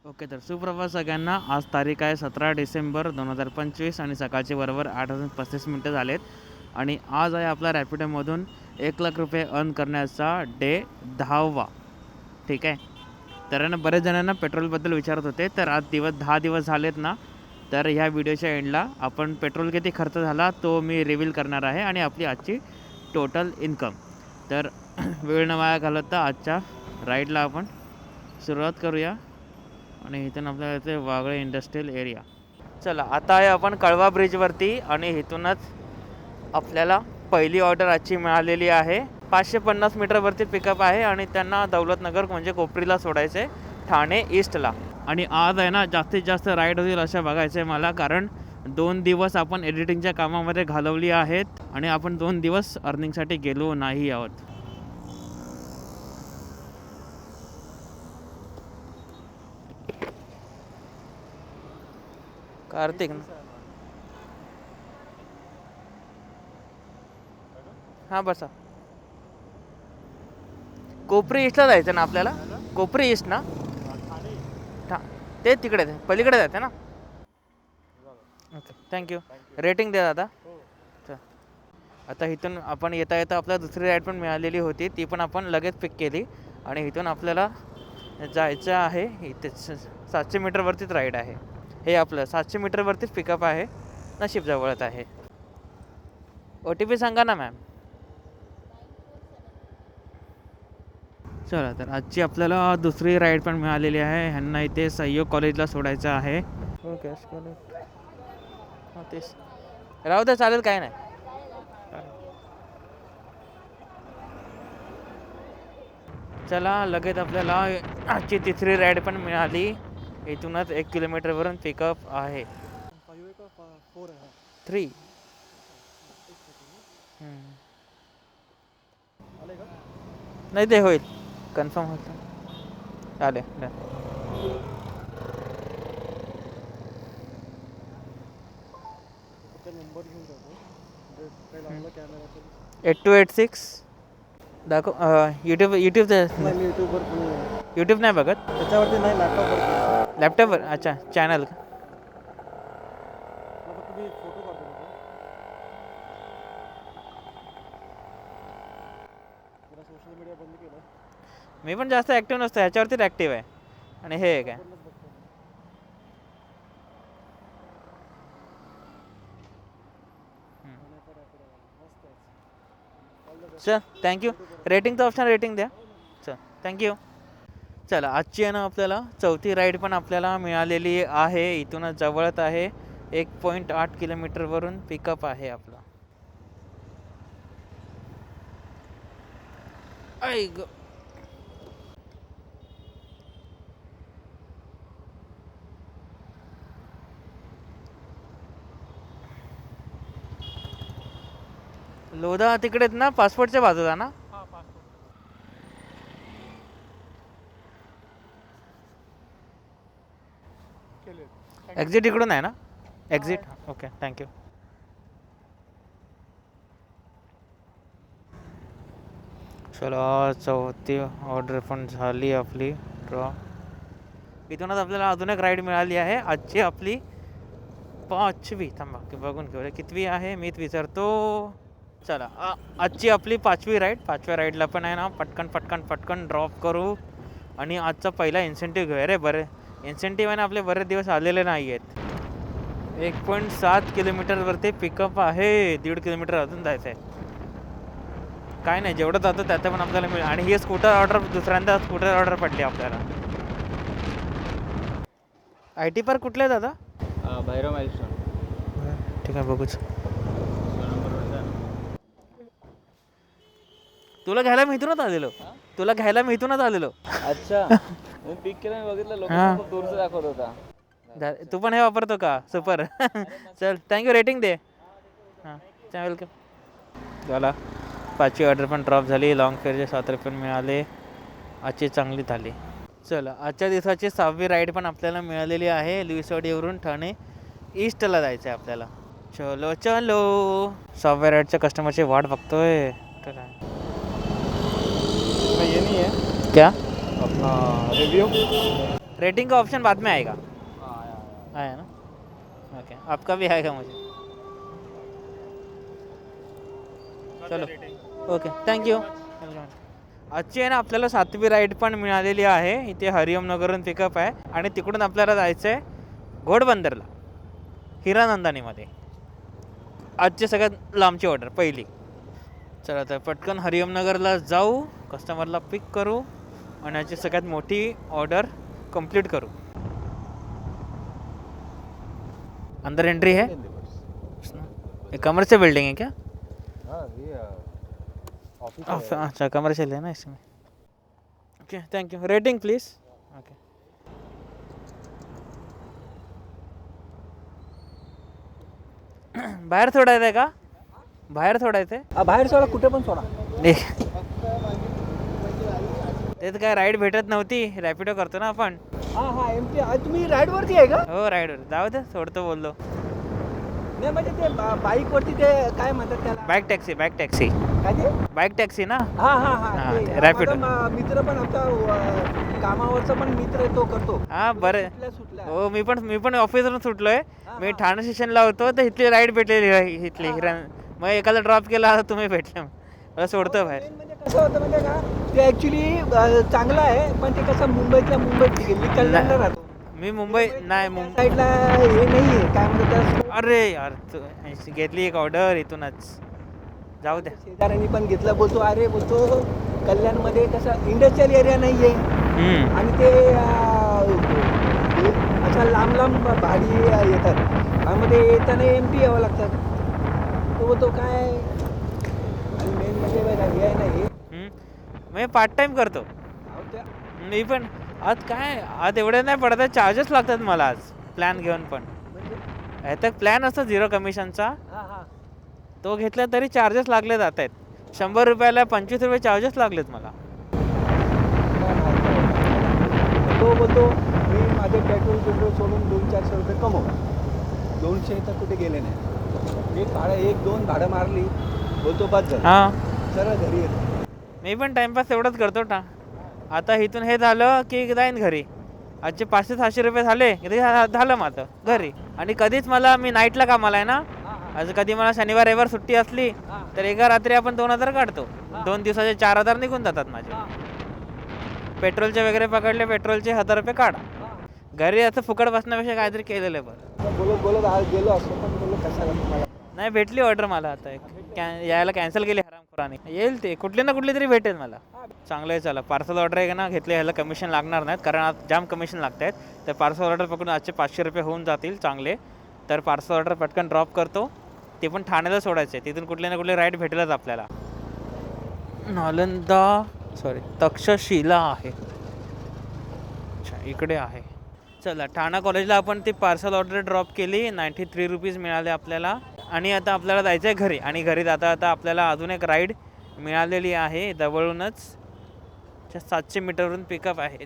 Okay, तर सुप्रभात सगळ्यांना. आज तारीख आहे 17 डिसेंबर 2025 आणि सकाळचे बरोबर 8:35 झालेत. आणि आज आहे आपला रॅपिडोमधून 1,00,000 रुपये अर्न करण्याचा डे 10वा. ठीक आहे. तर ना बरेच जणांना पेट्रोलबद्दल विचारत होते. तर आज 10 दिवस झालेत ना, तर ह्या व्हिडिओच्या एंडला आपण पेट्रोल किती खर्च झाला तो मी रिव्हील करणार आहे आणि आपली आजची टोटल इन्कम. तर वेळ न वाया घालवता आजच्या राईडला आपण सुरुवात करूया. आणि इथून आपल्याला येते वागळे इंडस्ट्रियल एरिया. चला, आता आहे आपण कळवा ब्रिजवरती आणि इथूनच आपल्याला पहिली ऑर्डर आजची मिळालेली आहे. 550 मीटरवरती पिकअप आहे आणि त्यांना दौलतनगर म्हणजे कोपरीला सोडायचं आहे, ठाणे ईस्टला. आणि आज आहे ना जास्तीत जास्त राईड होईल असं बघायचं आहे मला, कारण 2 दिवस आपण एडिटिंगच्या कामामध्ये घालवली आहेत आणि आपण 2 दिवस अर्निंगसाठी गेलो नाही आहोत. कार्तिक ना, हां बसा. कोपरी ईस्टला जायचं ना आपल्याला, कोपरी ईस्ट ना, ते तिकडे पलीकडे जाते ना. Okay, thank you. रेटिंग द्या दादा. आता इथून आपण येता येता आपल्याला दुसरी राईड पण मिळालेली होती, ती पण आपण लगेच पिक केली. आणि इथून आपल्याला जायचं आहे इथे 700 मीटरवरतीच राईड आहे. हे आपलं 700 मीटरवरतीच पिकअप आहे, नशीब जवळच आहे. OTP सांगा ना मॅम. चला, तर आजची आपल्याला दुसरी राईड पण मिळालेली आहे. ह्यांना इथे सहयोग कॉलेजला सोडायचं आहे. ओके, तेच राहू द्या, चालेल, काय नाही. चला, लगेच आपल्याला आजची तिसरी राईड पण मिळाली. इथूनच 1 किलोमीटरवरून पिकअप आहे. 3 नाही, ते होईल, कन्फर्म होतं. आले 8286 दाखव. यूट्यूब यूट्यूब नाही बघत त्याच्यावरती नाही, लॅपटॉपवरती. लॅपटॉपवर. अच्छा, चॅनल. तुम्ही फोटो काढतो जरा सोशल मीडिया बंद केलं. मी पण जास्त ॲक्टिव्ह नसतो, ह्याच्यावरतीच ॲक्टिव्ह आहे. आणि हे काय चल, थँक्यू. रेटिंगचं ऑप्शन रेटिंग द्या. चल, थँक्यू. चला, आजची आहे ना आपल्याला चौथी राईड पण आपल्याला मिळालेली आहे. इथूनच जवळच आहे, 1.8 किलोमीटरवरून पिकअप आहे आपला. ऐक लोधा तिकडेच ना, पासपोर्टच्या बाजूला ना. एक्झिट इकडून आहे ना, एक्झिट. Okay, thank you. चला, चौथी ऑर्डर पण झाली आपली ड्रॉ. इथूनच आपल्याला अजून एक राईड मिळाली आहे. आजची आपली 5वी. थांबा बघून घेऊया कितवी आहे, मीच विचारतो. चला, आजची आपली 5वी राईड. 5व्या राईडला पण आहे ना पटकन ड्रॉप करू आणि आजचा पहिला इन्सेंटिव्ह घेऊया. रे बरे इन्सेंटिव्ह आहे ना, आपले बरेच दिवस आलेले नाही आहेत. 1.7 किलोमीटरवरती पिकअप आहे. 1.5 किलोमीटर अजून जायचं आहे. काय नाही, जेवढं जातं त्याचं पण आपल्याला मिळेल. आणि ही स्कूटर ऑर्डर, दुसऱ्यांदा स्कूटर ऑर्डर पडली आपल्याला. IT पार्क कुठलं आहे दादा? भैरव माइलस्टोन. ठीक आहे, बघूच. तुला घ्यायला मी इथूनच आलेलो. अच्छा. मी पिक केलं, बघितलं, लोक खूप दूरचं दाखवत होता. तू पण हे वापरतो का? सुपर. चल, थँक्यू. रेटिंग दे. हां, चल, वेलकम. चला, 5वी ऑर्डर पण ड्रॉप झाली. लॉंग फेअरचे 7 रुपये मिळाले. आजची चांगली झाली. चला, आजच्या दिवसाची 6वी राईड पण आपल्याला मिळालेली आहे. लुईसवाडीवरून ठाणे ईस्टला जायचं आहे आपल्याला. चलो 6व्या राईडच्या कस्टमरची वाट बघतोय. तर काय ये नहीं है क्या अपना रिव्यू. रेटिंग का ऑप्शन बाद में आएगा। आया ना, ओके आपका भी आएगा मुझे। चलो ओके थँक्यू। आजची आहे ना आपल्याला 7वी राईड पण मिळालेली आहे। इथे हरिओमनगरहून पिकअप आहे आणि तिकडून आपल्याला जायचं आहे घोडबंदरला, हिरानंदानीमध्ये। आजची सगळ्यात लांबची ऑर्डर पहिली। चला तर पटकन हरिओमनगरला जाऊ, कस्टमरला पिक करू आणि याची सगळ्यात मोठी ऑर्डर कंप्लीट करू। अंदर एंट्री है, कमर्शियल बिल्डिंग है क्या? अच्छा कमर्शियल है ना इसमें। Okay thank you. Rating please. Okay बाहेर सोडायचं आहे का? बाहेर सोडायचं आहे? बाहेर सोडा, कुठे पण सोडा। ते तर काय राईड भेटत नव्हती, रॅपिडो करतो ना आपण। हा एमटी तुम्ही राईड वरती आहे का? हो राईडवर, जाऊ दे सोडतो बोललो। नाही म्हणजे ते बाईक वरती ते काय म्हणतात त्याला? बाईक टॅक्सी, बाईक टॅक्सी, काय ते? बाईक टॅक्सी ना। हा हा हा, हा ते ते रॅपिडो। माझा मित्र पण आमचा कामावरचा पण मित्र आहे, तो करतो। हा बरं। सुटल्या हो मी पण ऑफिसवरून सुटलोय। मी ठाणे स्टेशनला होतो तर इथली राईड भेटलेली इथली हिरण, मग एकाला ड्रॉप केला, आता तुम्ही भेटले, मला सोडतो बाहेर। म्हणजे कसं होतं म्हणजे का, ते ॲक्च्युली चांगलं आहे, पण ते कसं मुंबईत गेली कल्याणला राहतो। मी मुंबई नाही मुंबई साईडला हे नाही आहे, काय म्हणतात त्याला? अरे यार घेतली एक ऑर्डर इथूनच, जाऊ द्या। शेजाऱ्यांनी पण घेतलं, बोलतो अरे बोलतो कल्याणमध्ये कसं इंडस्ट्रियल एरिया नाही आहे आणि ते अशा लांब भाडी येतात आणि ते येताना एमटी यावं लागतात। तो बोलतो काय, आणि मेन म्हणजे बघा हे आहे ना, हे मी पार्ट टाइम करतो। मी पण आज काय, आज एवढे नाही पडत, चार्जेस लागतात मला आज प्लॅन घेऊन पण। तर प्लॅन असतो 0 कमिशनचा, तो घेतला तरी चार्जेस लागले जात आहेत। 100 रुपयाला 25 रुपये चार्जेस लागलेत मला। तो बोलतो मी माझे पेट्रोल सोडून 200-400 रुपये कमवतो, 200 तर कुठे गेले नाही। एक भाडं 1-2 भाडं मारली, बोलतो बस झालं, हां चला घरी येतो। मी पण टाइमपास एवढंच करतो ना। आता इथून हे झालं की जाईन घरी। आजचे 500-600 रुपये झाले की झालं माझं घरी। आणि कधीच मी नाईटला कामाला आहे ना, आज कधी मला शनिवार रविवार सुट्टी असली तर एका रात्री आपण 2000 काढतो, 2 दिवसाचे 4000 निघून जातात माझे। पेट्रोलचे वगैरे पकडले, पेट्रोलचे 1000 रुपये काढा। घरी असं फुकट बसण्यापेक्षा काहीतरी केलेलं बरं। बोलत आज गेलो असतो, पण बोललो कशाला तुम्हाला। नाही भेटली ऑर्डर मला, आता यायला कॅन्सल केली हरामखोराने। येईल ते कुठली ना कुठली तरी भेटेल मला। चांगलं आहे, चला पार्सल ऑर्डर आहे ना घेतले, ह्याला कमिशन लागणार नाहीत, कारण आज जाम कमिशन लागत आहेत। तर पार्सल ऑर्डर पकडून आजचे 500 रुपये होऊन जातील चांगले। तर पार्सल ऑर्डर पटकन ड्रॉप करतो, ते पण ठाण्याला सोडायचं आहे, तिथून कुठले ना कुठले राईड भेटेलच आपल्याला। तक्षशिला आहे, अच्छा इकडे आहे। चला ठाणा कॉलेजला आपण ती पार्सल ऑर्डर ड्रॉप केली, 93 रुपीज मिळाले आपल्याला। आणि आता आपल्याला जायचं आहे घरी, आणि घरी जाता आपल्याला अजून एक राईड मिळालेली आहे जवळूनच, 700 मीटरवरून पिकअप आहे।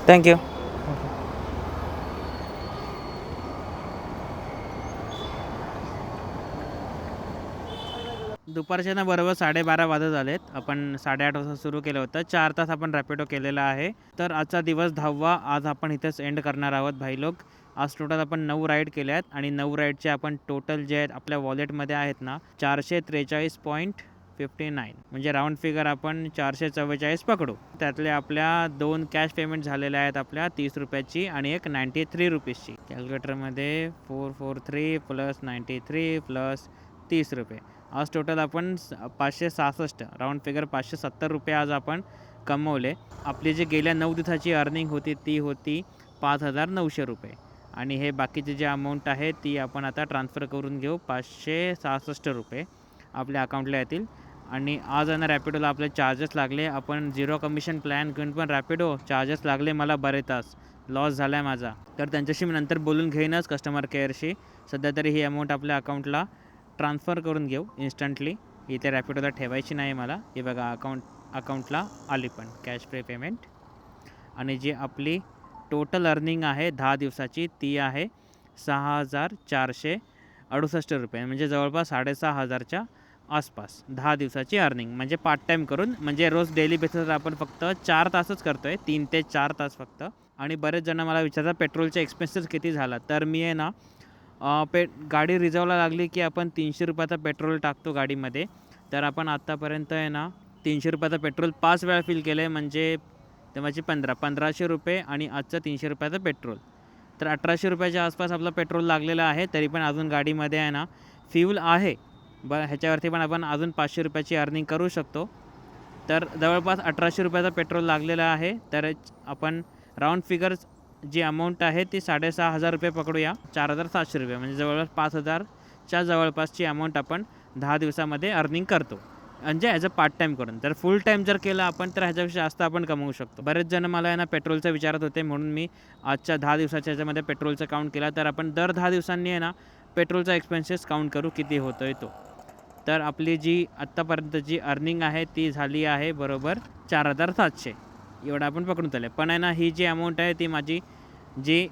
थँक्यू। दुपारच्या ना बरोबर 12:30 वाजत आलेत। आपण 8:30 वाजता सुरू केलं होतं, 4 तास आपण रॅपिडो केलेला आहे। तर आजचा दिवस 10वा आज आपण इथेच एंड करणार आहोत भाई लोक। आज टोटल आपण 9 राईड केल्या आहेत आणि 9 राईडचे आपण टोटल जे आहेत आपल्या वॉलेटमध्ये आहेत ना 443.59, म्हणजे राऊंड फिगर आपण 444 पकडू। त्यातले आपल्या 2 कॅश पेमेंट झालेल्या आहेत, आपल्या 30 रुपयाची आणि एक 93 रुपीजची। कॅल्क्युलेटरमध्ये 443 + 93 + 30 रुपये, आज टोटल आपण 566 राऊंड फिगर 570 रुपये आज आपण कमवले। आपली जी गेल्या 9 दिवसाची अर्निंग होती ती होती 5900 रुपये, आणि हे बाकीचे जे अमाऊंट आहे ती आपण आता ट्रान्सफर करून घेऊ। 566 रुपये आपल्या अकाउंटला येतील। आणि आज आहे ना रॅपिडोला आपले चार्जेस लागले, आपण 0 कमिशन प्लॅन घेऊन पण रॅपिडो चार्जेस लागले मला बरेच तास, लॉस झाला आहे माझा। तर त्यांच्याशी मी नंतर बोलून घेईनच कस्टमर केअरशी। सध्या तरी ही अमाऊंट आपल्या अकाउंटला ट्रान्सफर करून घेऊ इन्स्टंटली, इथे रॅपिडोला ठेवायची नाही मला। हे बघा अकाउंटला आली पण कॅश पे पेमेंट। आणि जी आपली टोटल अर्निंग आहे 10 दिवसाची ती आहे 6468 रुपये, म्हणजे जवळपास 6500च्या आसपास 10 दिवसाची अर्निंग, म्हणजे पार्ट टाईम करून, म्हणजे रोज डेली बेसिसवर आपण फक्त 4 तासच करतो आहे, 3 ते 4 तास फक्त. आणि बरेच जण मला विचारतात पेट्रोलचे एक्सपेन्सेस किती झाला, तर मी आहे ना गाडी रिझर्वला लागली की आपण 300 रुपयाचा पेट्रोल टाकतो गाडीमध्ये. तर आपण आत्तापर्यंत आहे ना 300 रुपयाचं पेट्रोल 5 वेळा फिल केलं आहे, म्हणजे तेव्हाची 1500 रुपये आणि आजचं 300 रुपयाचं पेट्रोल. तर 1800 रुपयाच्या आसपास आपलं पेट्रोल लागलेलं आहे. तरी पण अजून गाडीमध्ये आहे ना फ्यूल आहे. ह्याच्यावरती पण आपण अजून 500 रुपयाची अर्निंग करू शकतो. तर जवळपास 1800 रुपयाचा पेट्रोल लागलेला आहे. तर आपण राऊंड फिगर्स जी अमाऊंट आहे ती 6500 रुपये पकडूया, 4700 रुपये, म्हणजे जवळपास 5000च्या जवळपासची अमाऊंट आपण 10 दिवसामध्ये अर्निंग करतो, म्हणजे ॲज अ पार्ट टाईम करून. तर फुल टाईम जर केलं आपण तर ह्याच्यापेक्षा जास्त आपण कमवू शकतो. बरेच जण मला आहे ना पेट्रोलचं विचारत होते, म्हणून मी आजच्या 10 दिवसाच्या ह्याच्यामध्ये पेट्रोलचं काउंट केला. तर आपण दर 10 दिवसांनी आहे ना पेट्रोलचा एक्सपेन्सेस काउंट करू किती होतो आहे तो. तर आपली जी आत्तापर्यंतची अर्निंग आहे ती झाली आहे बरोबर 4700, एवढं आपण पकडून चालले. पण आहे ना ही जी अमाऊंट आहे ती जी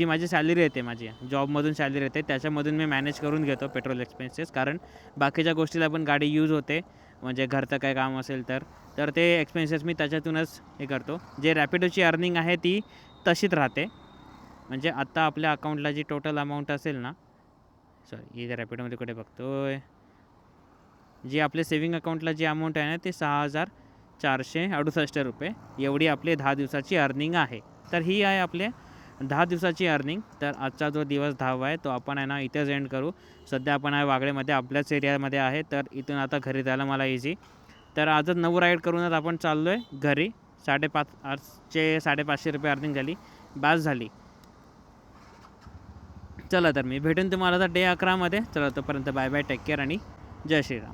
माझी सॅलरी येते, माझी जॉबमधून सॅलरी येते, त्याच्यामधून मी मॅनेज करून घेतो पेट्रोल एक्सपेन्सेस. कारण बाकीच्या गोष्टीला पण गाडी यूज होते, म्हणजे घरचं काय काम असेल तर ते एक्सपेन्सेस मी त्याच्यातूनच हे करतो. जे रॅपिडोची अर्निंग आहे ती तशीच राहते, म्हणजे आत्ता आपल्या अकाउंटला जी टोटल अमाऊंट असेल ना, सॉरी इथे रॅपिडोमध्ये कुठे बघतोय, जी आपल्या सेविंग अकाउंटला जी अमाऊंट आहे ना ती 6468 रुपये, एवढी आपली 10 दिवसाची अर्निंग आहे. तर ही आहे आपले 10 दिवसाची अर्निंग. तर आजचा जो दिवस 10वा आहे तो आपण आहे ना इथेच एंड करू. सध्या आपण आहे वागळेमध्ये, आपल्याच एरियामध्ये आहे, तर इथून आता घरी जायला मला इझी. तर आजच 9 राईड करूनच आपण चाललो आहे घरी. 550 रुपये अर्निंग झाली, बास झाली. चला तर मी भेटून तुम्हाला आता डे 11मध्ये. चला तोपर्यंत बाय बाय, टेक केअर आणि जय श्रीराम.